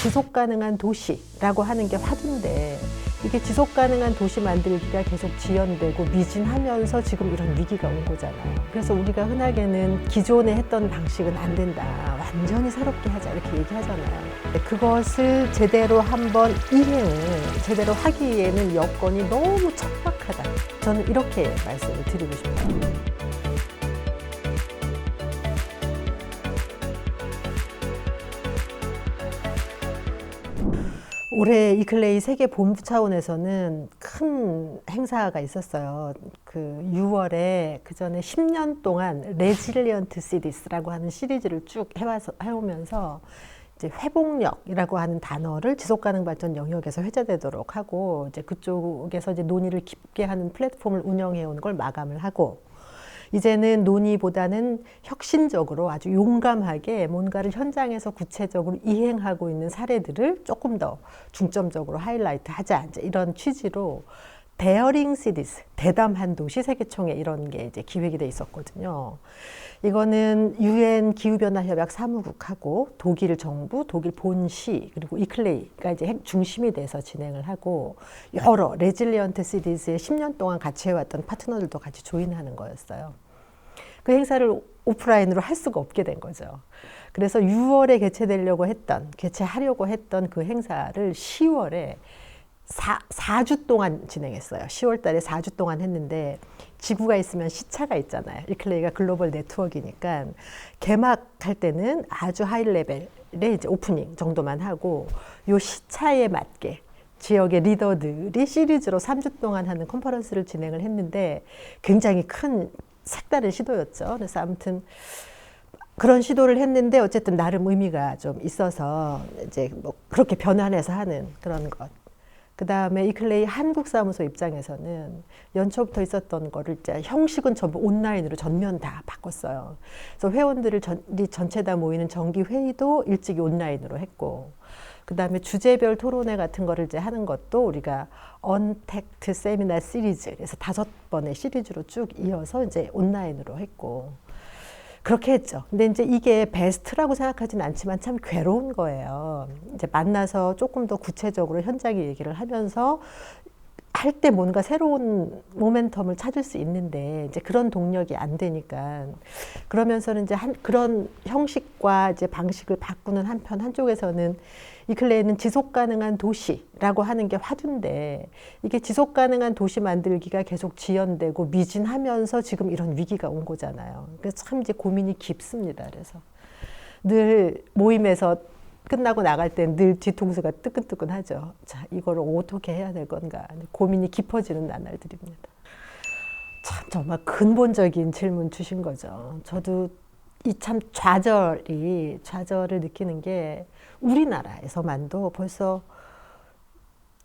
지속가능한 도시라고 하는 게 화두인데 이게 지속가능한 도시 만들기가 계속 지연되고 미진하면서 지금 이런 위기가 온 거잖아요. 그래서 우리가 흔하게는 기존에 했던 방식은 안 된다, 완전히 새롭게 하자 이렇게 얘기하잖아요. 그것을 제대로 한번 이행을 제대로 하기에는 여건이 너무 척박하다. 저는 이렇게 말씀을 드리고 싶어요. 올해 이클레이 세계 본부 차원에서는 큰 행사가 있었어요. 그 6월에 그 전에 10년 동안 레질리언트 시티스라고 하는 시리즈를 쭉 해오면서 이제 회복력이라고 하는 단어를 지속가능 발전 영역에서 회자되도록 하고 이제 그쪽에서 이제 논의를 깊게 하는 플랫폼을 운영해 온 걸 마감을 하고 이제는 논의보다는 혁신적으로 아주 용감하게 뭔가를 현장에서 구체적으로 이행하고 있는 사례들을 조금 더 중점적으로 하이라이트 하자. 이제 이런 취지로 데어링 시티스, 대담한 도시 세계총회 이런 게 이제 기획이 돼 있었거든요. 이거는 UN 기후변화협약 사무국하고 독일 정부, 독일 본시 그리고 이클레이가 이제 중심이 돼서 진행을 하고 여러 레질리언트 시티즈에 10년 동안 같이 해왔던 파트너들도 같이 조인하는 거였어요. 그 행사를 오프라인으로 할 수가 없게 된 거죠. 그래서 6월에 개최하려고 했던 그 행사를 10월에 4주 동안 진행했어요. 10월 달에 4주 동안 했는데 지구가 있으면 시차가 있잖아요. 이클레이가 글로벌 네트워크니까 개막할 때는 아주 하이 레벨의 이제 오프닝 정도만 하고 요 시차에 맞게 지역의 리더들이 시리즈로 3주 동안 하는 컨퍼런스를 진행을 했는데 굉장히 큰 색다른 시도였죠. 그래서 아무튼 그런 시도를 했는데 어쨌든 나름 의미가 좀 있어서 이제 뭐 그렇게 변환해서 하는 그런 것. 그 다음에 이클레이 한국 사무소 입장에서는 연초부터 있었던 거를 이제 형식은 전부 온라인으로 전면 다 바꿨어요. 그래서 회원들이 전체 다 모이는 정기 회의도 일찍이 온라인으로 했고, 그 다음에 주제별 토론회 같은 거를 이제 하는 것도 우리가 언택트 세미나 시리즈, 그래서 5번의 시리즈로 쭉 이어서 이제 온라인으로 했고, 그렇게 했죠. 근데 이제 이게 베스트라고 생각하진 않지만 참 괴로운 거예요. 이제 만나서 조금 더 구체적으로 현장 얘기를 하면서 할 때 뭔가 새로운 모멘텀을 찾을 수 있는데 이제 그런 동력이 안 되니까 그러면서는 이제 그런 형식과 이제 방식을 바꾸는 한쪽에서는 이클레이는 지속 가능한 도시라고 하는 게 화두인데 이게 지속 가능한 도시 만들기가 계속 지연되고 미진하면서 지금 이런 위기가 온 거잖아요. 그래서 참 이제 고민이 깊습니다. 그래서 늘 모임에서 끝나고 나갈 때 늘 뒤통수가 뜨끈뜨끈하죠. 자, 이걸 어떻게 해야 될 건가. 고민이 깊어지는 나날들입니다. 참 정말 근본적인 질문 주신 거죠. 저도 이 참 좌절을 느끼는 게 우리나라에서만도 벌써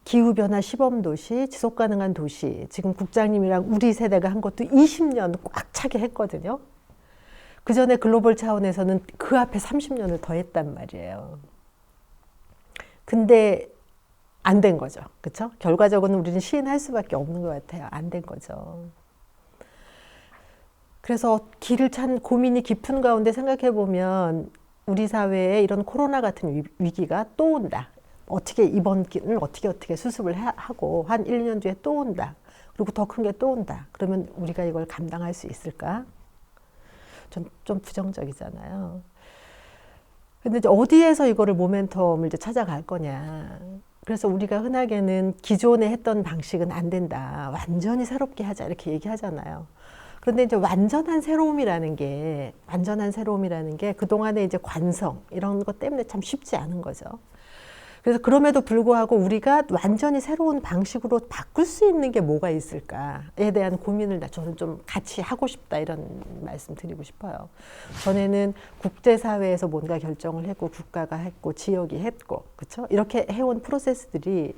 기후변화 시범도시, 지속가능한 도시, 지금 국장님이랑 우리 세대가 한 것도 20년 꽉 차게 했거든요. 그 전에 글로벌 차원에서는 그 앞에 30년을 더 했단 말이에요. 근데 안 된 거죠. 그렇죠? 결과적으로는 우리는 시인할 수밖에 없는 것 같아요. 안 된 거죠. 그래서 길을 찬 고민이 깊은 가운데 생각해 보면 우리 사회에 이런 코로나 같은 위기가 또 온다. 어떻게 이번 길을 어떻게 수습을 하고 한 1년 뒤에 또 온다. 그리고 더 큰 게 또 온다. 그러면 우리가 이걸 감당할 수 있을까? 좀 부정적이잖아요. 근데 이제 어디에서 이거를 모멘텀을 이제 찾아갈 거냐. 그래서 우리가 흔하게는 기존에 했던 방식은 안 된다. 완전히 새롭게 하자. 이렇게 얘기하잖아요. 그런데 이제 완전한 새로움이라는 게 그동안의 이제 관성, 이런 것 때문에 참 쉽지 않은 거죠. 그래서 그럼에도 불구하고 우리가 완전히 새로운 방식으로 바꿀 수 있는 게 뭐가 있을까에 대한 고민을 저는 좀 같이 하고 싶다 이런 말씀 드리고 싶어요. 전에는 국제사회에서 뭔가 결정을 했고 국가가 했고 지역이 했고 그렇죠? 이렇게 해온 프로세스들이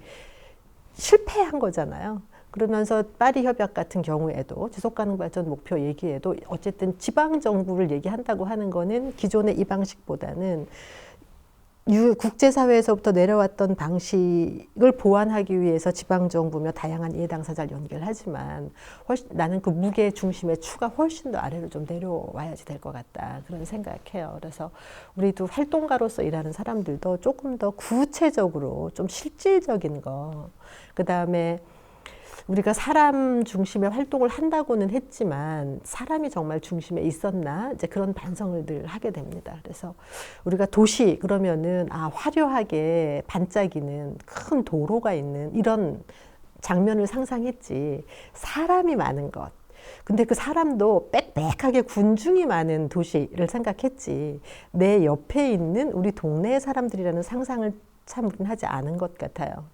실패한 거잖아요. 그러면서 파리 협약 같은 경우에도 지속가능 발전 목표 얘기에도 어쨌든 지방 정부를 얘기한다고 하는 거는 기존의 이 방식보다는 국제사회에서부터 내려왔던 방식을 보완하기 위해서 지방정부며 다양한 이해당사자를 연결하지만 나는 그 무게 중심의 추가 훨씬 더 아래로 좀 내려와야지 될 것 같다. 그런 생각해요. 그래서 우리도 활동가로서 일하는 사람들도 조금 더 구체적으로 좀 실질적인 거, 그 다음에 우리가 사람 중심의 활동을 한다고는 했지만 사람이 정말 중심에 있었나 이제 그런 반성을 늘 하게 됩니다. 그래서 우리가 도시 그러면은 화려하게 반짝이는 큰 도로가 있는 이런 장면을 상상했지 사람이 많은 것. 근데 그 사람도 빽빽하게 군중이 많은 도시를 생각했지 내 옆에 있는 우리 동네의 사람들이라는 상상을 참 우리는 하지 않은 것 같아요.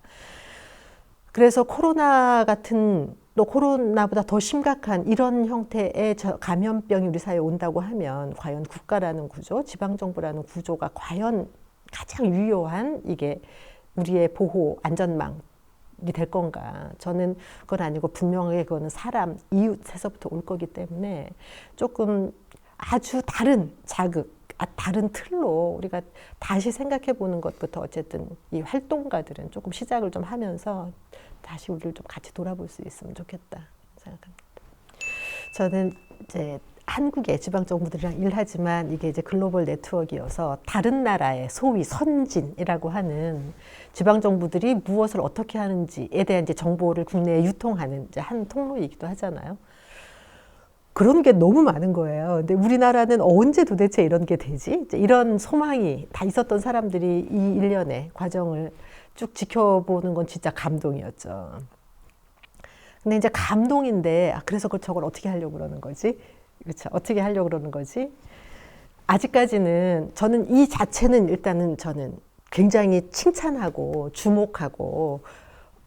그래서 코로나 같은 또 코로나보다 더 심각한 이런 형태의 감염병이 우리 사회에 온다고 하면 과연 국가라는 구조, 지방정부라는 구조가 과연 가장 유효한 이게 우리의 보호 안전망이 될 건가. 저는 그건 아니고 분명하게 그거는 사람, 이웃에서부터 올 거기 때문에 조금 아주 다른 자극, 다른 틀로 우리가 다시 생각해 보는 것부터 어쨌든 이 활동가들은 조금 시작을 좀 하면서 다시 우리를 좀 같이 돌아볼 수 있으면 좋겠다 생각합니다. 저는 이제 한국의 지방정부들이랑 일하지만 이게 이제 글로벌 네트워크여서 다른 나라의 소위 선진이라고 하는 지방정부들이 무엇을 어떻게 하는지에 대한 이제 정보를 국내에 유통하는 이제 한 통로이기도 하잖아요. 그런 게 너무 많은 거예요. 근데 우리나라는 언제 도대체 이런 게 되지? 이런 소망이 다 있었던 사람들이 이 일련의 과정을 쭉 지켜보는 건 진짜 감동이었죠. 근데 이제 감동인데, 그래서 저걸 어떻게 하려고 그러는 거지? 그렇죠. 어떻게 하려고 그러는 거지? 아직까지는 저는 이 자체는 일단은 저는 굉장히 칭찬하고 주목하고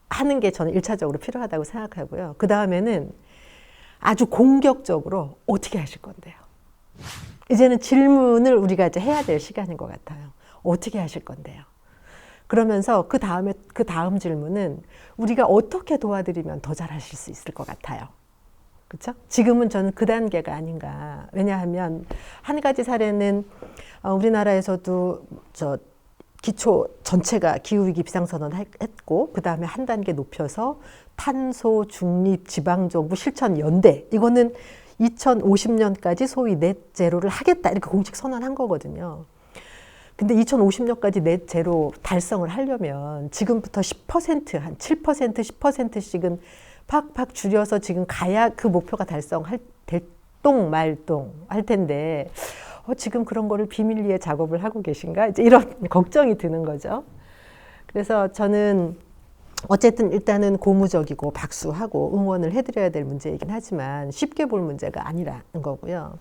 하는 게 저는 1차적으로 필요하다고 생각하고요. 그 다음에는 아주 공격적으로 어떻게 하실 건데요? 이제는 질문을 우리가 이제 해야 될 시간인 것 같아요. 어떻게 하실 건데요? 그러면서 그 다음 질문은 우리가 어떻게 도와드리면 더 잘하실 수 있을 것 같아요. 그렇죠? 지금은 저는 그 단계가 아닌가. 왜냐하면 한 가지 사례는 우리나라에서도 기초 전체가 기후위기 비상선언 했고 그 다음에 한 단계 높여서 탄소 중립 지방정부 실천 연대 이거는 2050년까지 소위 넷 제로를 하겠다 이렇게 공식 선언한 거거든요. 근데 2050년까지 넷 제로 달성을 하려면 지금부터 10% 한 7% 10%씩은 팍팍 줄여서 지금 가야 그 목표가 달성할 될동 말동 할 텐데 지금 그런 거를 비밀리에 작업을 하고 계신가? 이제 이런 걱정이 드는 거죠. 그래서 저는 어쨌든 일단은 고무적이고 박수하고 응원을 해드려야 될 문제이긴 하지만 쉽게 볼 문제가 아니라는 거고요.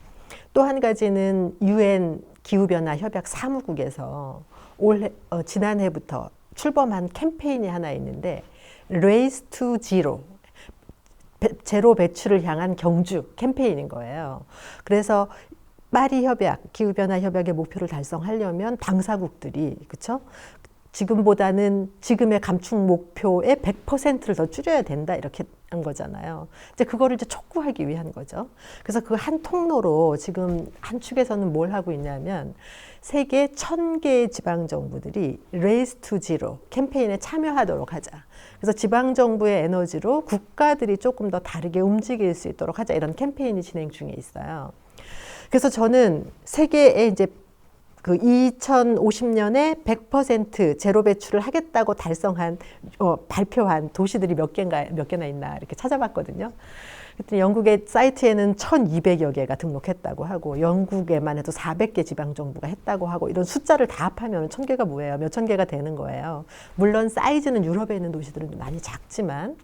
또 한 가지는 UN 기후변화 협약 사무국에서 지난해부터 출범한 캠페인이 하나 있는데 Race to Zero, 제로 배출을 향한 경주 캠페인인 거예요. 그래서 파리 협약, 기후변화 협약의 목표를 달성하려면 당사국들이 그렇죠? 지금보다는 지금의 감축 목표의 100%를 더 줄여야 된다 이렇게 한 거잖아요. 이제 그거를 이제 촉구하기 위한 거죠. 그래서 그 한 통로로 지금 한 축에서는 뭘 하고 있냐면 세계 1000개의 지방 정부들이 Race to Zero 캠페인에 참여하도록 하자. 그래서 지방 정부의 에너지로 국가들이 조금 더 다르게 움직일 수 있도록 하자 이런 캠페인이 진행 중에 있어요. 그래서 저는 세계에 이제 그 2050년에 100% 제로 배출을 하겠다고 발표한 도시들이 몇 개나 있나 이렇게 찾아봤거든요. 그랬더니 영국의 사이트에는 1200여 개가 등록했다고 하고 영국에만 해도 400개 지방정부가 했다고 하고 이런 숫자를 다 합하면 1000개가 뭐예요? 몇천 개가 되는 거예요. 물론 사이즈는 유럽에 있는 도시들은 많이 작지만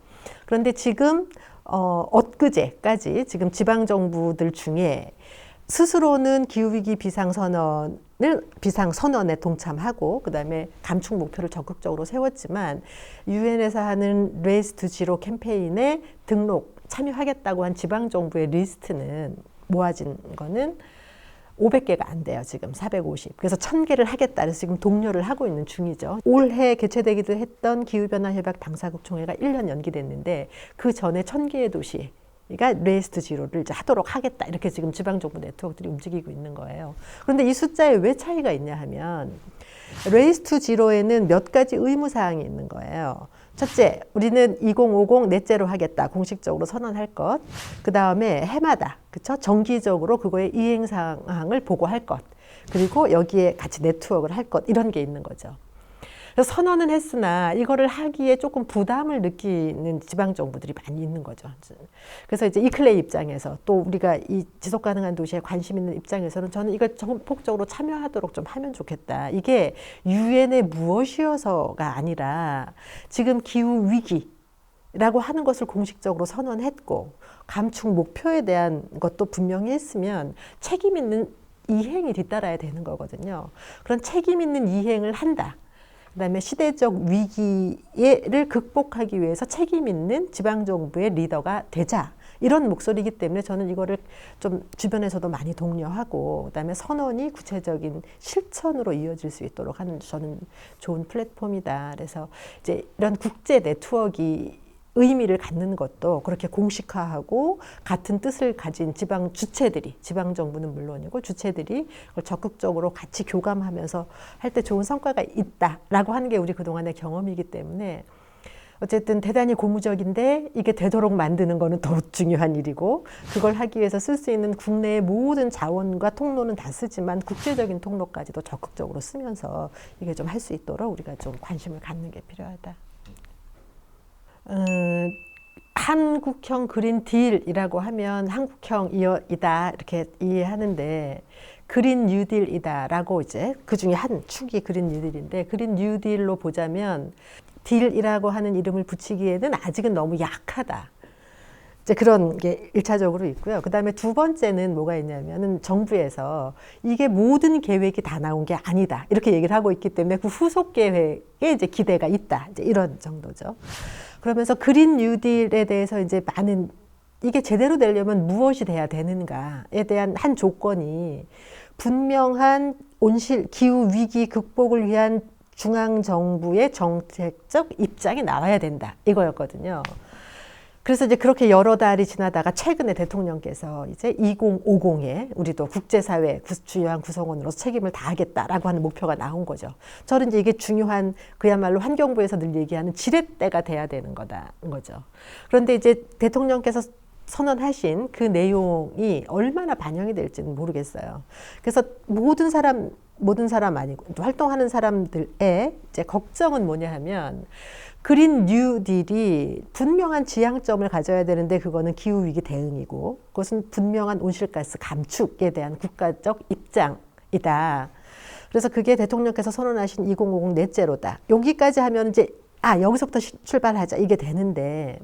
그런데 지금 엊그제까지 지금 지방정부들 중에 스스로는 기후위기 비상선언에 동참하고 그다음에 감축 목표를 적극적으로 세웠지만 유엔에서 하는 레이스 투 지로 캠페인에 참여하겠다고 한 지방정부의 리스트는 모아진 거는 500개가 안 돼요. 지금 450. 그래서 1000개를 하겠다. 그래서 지금 독려를 하고 있는 중이죠. 올해 개최되기도 했던 기후변화 협약 당사국 총회가 1년 연기됐는데 그 전에 1000개의 도시 레이스 투 지로를 이제 하도록 하겠다. 이렇게 지금 지방정부 네트워크들이 움직이고 있는 거예요. 그런데 이 숫자에 왜 차이가 있냐 하면 레이스 투 지로에는 몇 가지 의무사항이 있는 거예요. 첫째, 우리는 2050 넷제로 하겠다. 공식적으로 선언할 것. 그 다음에 해마다, 그쵸? 정기적으로 그거의 이행 상황을 보고할 것. 그리고 여기에 같이 네트워크를 할 것. 이런 게 있는 거죠. 그래서 선언은 했으나 이거를 하기에 조금 부담을 느끼는 지방 정부들이 많이 있는 거죠. 그래서 이제 이클레이 입장에서 또 우리가 이 지속 가능한 도시에 관심 있는 입장에서는 저는 이걸 전폭적으로 참여하도록 좀 하면 좋겠다. 이게 유엔의 무엇이어서가 아니라 지금 기후 위기라고 하는 것을 공식적으로 선언했고 감축 목표에 대한 것도 분명히 했으면 책임 있는 이행이 뒤따라야 되는 거거든요. 그런 책임 있는 이행을 한다. 그다음에 시대적 위기를 극복하기 위해서 책임 있는 지방정부의 리더가 되자. 이런 목소리이기 때문에 저는 이거를 좀 주변에서도 많이 독려하고 그다음에 선언이 구체적인 실천으로 이어질 수 있도록 하는 저는 좋은 플랫폼이다. 그래서 이제 이런 국제 네트워크가 의미를 갖는 것도 그렇게 공식화하고 같은 뜻을 가진 지방 주체들이, 지방 정부는 물론이고 주체들이 그걸 적극적으로 같이 교감하면서 할 때 좋은 성과가 있다라고 하는 게 우리 그동안의 경험이기 때문에 어쨌든 대단히 고무적인데 이게 되도록 만드는 거는 더욱 중요한 일이고 그걸 하기 위해서 쓸 수 있는 국내의 모든 자원과 통로는 다 쓰지만 국제적인 통로까지도 적극적으로 쓰면서 이게 좀 할 수 있도록 우리가 좀 관심을 갖는 게 필요하다. 한국형 그린 딜이라고 하면 한국형이다 이렇게 이해하는데 그린 뉴딜이다라고 이제 그 중에 한 축이 그린 뉴딜인데 그린 뉴딜로 보자면 딜이라고 하는 이름을 붙이기에는 아직은 너무 약하다. 이제 그런 게 1차적으로 있고요. 그 다음에 두 번째는 뭐가 있냐면은 정부에서 이게 모든 계획이 다 나온 게 아니다. 이렇게 얘기를 하고 있기 때문에 그 후속 계획에 이제 기대가 있다. 이제 이런 정도죠. 그러면서 그린 뉴딜에 대해서 이제 많은 이게 제대로 되려면 무엇이 돼야 되는가에 대한 한 조건이 분명한 온실 기후 위기 극복을 위한 중앙 정부의 정책적 입장이 나와야 된다. 이거였거든요. 그래서 이제 그렇게 여러 달이 지나다가 최근에 대통령께서 이제 2050에 우리도 국제사회 주요한 구성원으로서 책임을 다하겠다라고 하는 목표가 나온 거죠. 저는 이제 이게 중요한 그야말로 환경부에서 늘 얘기하는 지렛대가 돼야 되는 거다, 거죠. 그런데 이제 대통령께서 선언하신 그 내용이 얼마나 반영이 될지는 모르겠어요. 그래서 모든 사람 아니고 활동하는 사람들의 이제 걱정은 뭐냐 하면 그린 뉴딜이 분명한 지향점을 가져야 되는데 그거는 기후위기 대응이고 그것은 분명한 온실가스 감축에 대한 국가적 입장이다. 그래서 그게 대통령께서 선언하신 2050 넷제로다. 여기까지 하면 이제 여기서부터 출발하자 이게 되는데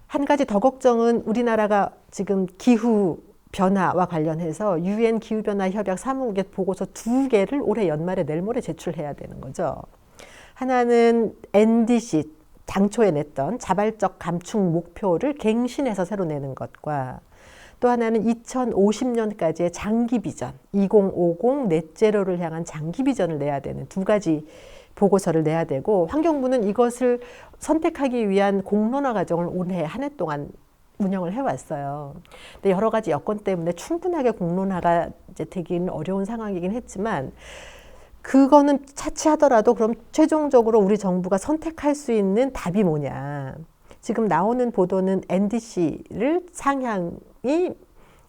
한 가지 더 걱정은 우리나라가 지금 기후 변화와 관련해서 유엔 기후변화 협약 사무국의 보고서 2개를 올해 연말에 내일 모레 제출해야 되는 거죠. 하나는 NDC 당초에 냈던 자발적 감축 목표를 갱신해서 새로 내는 것과 또 하나는 2050년까지의 장기 비전, 2050 넷제로를 향한 장기 비전을 내야 되는 2가지 보고서를 내야 되고 환경부는 이것을 선택하기 위한 공론화 과정을 올해 한 해 동안 운영을 해왔어요. 근데 여러 가지 여건 때문에 충분하게 공론화가 이제 되기는 어려운 상황이긴 했지만 그거는 차치하더라도 그럼 최종적으로 우리 정부가 선택할 수 있는 답이 뭐냐. 지금 나오는 보도는 NDC를 상향이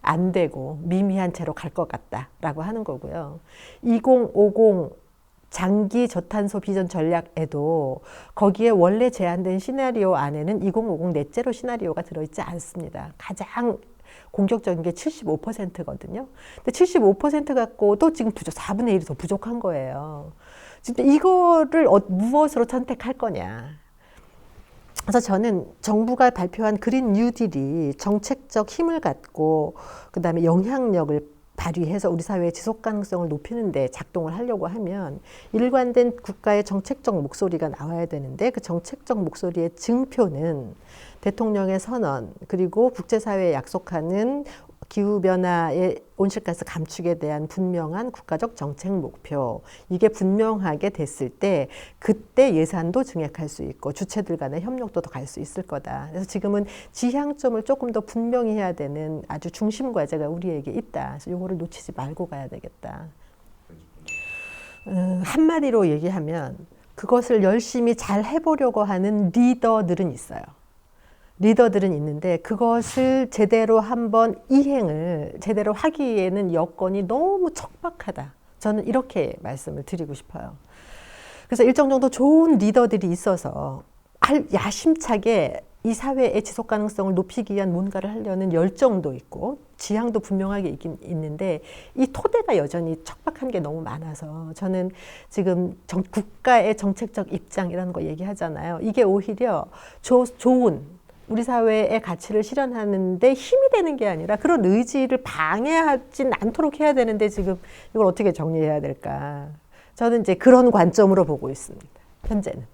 안 되고 미미한 채로 갈 것 같다라고 하는 거고요. 2050 장기 저탄소 비전 전략에도 거기에 원래 제안된 시나리오 안에는 2050 넷제로 시나리오가 들어있지 않습니다. 가장 공격적인 게 75%거든요. 근데 75% 갖고도 지금 4분의 1이 더 부족한 거예요. 진짜 이거를 무엇으로 선택할 거냐. 그래서 저는 정부가 발표한 그린 뉴딜이 정책적 힘을 갖고 그다음에 영향력을 발휘해서 우리 사회의 지속 가능성을 높이는 데 작동을 하려고 하면 일관된 국가의 정책적 목소리가 나와야 되는데 그 정책적 목소리의 증표는 대통령의 선언 그리고 국제사회에 약속하는 기후변화의 온실가스 감축에 대한 분명한 국가적 정책 목표, 이게 분명하게 됐을 때 그때 예산도 증액할 수 있고 주체들 간의 협력도 더 갈 수 있을 거다. 그래서 지금은 지향점을 조금 더 분명히 해야 되는 아주 중심 과제가 우리에게 있다. 그래서 이거를 놓치지 말고 가야 되겠다. 한마디로 얘기하면 그것을 열심히 잘 해보려고 하는 리더들은 있어요. 리더들은 있는데 그것을 제대로 한번 이행을 제대로 하기에는 여건이 너무 척박하다. 저는 이렇게 말씀을 드리고 싶어요. 그래서 일정 정도 좋은 리더들이 있어서 야심차게 이 사회의 지속 가능성을 높이기 위한 뭔가를 하려는 열정도 있고 지향도 분명하게 있긴 있는데 이 토대가 여전히 척박한 게 너무 많아서 저는 지금 국가의 정책적 입장이라는 거 얘기하잖아요. 이게 오히려 좋은 우리 사회의 가치를 실현하는 데 힘이 되는 게 아니라 그런 의지를 방해하진 않도록 해야 되는데 지금 이걸 어떻게 정리해야 될까? 저는 이제 그런 관점으로 보고 있습니다. 현재는.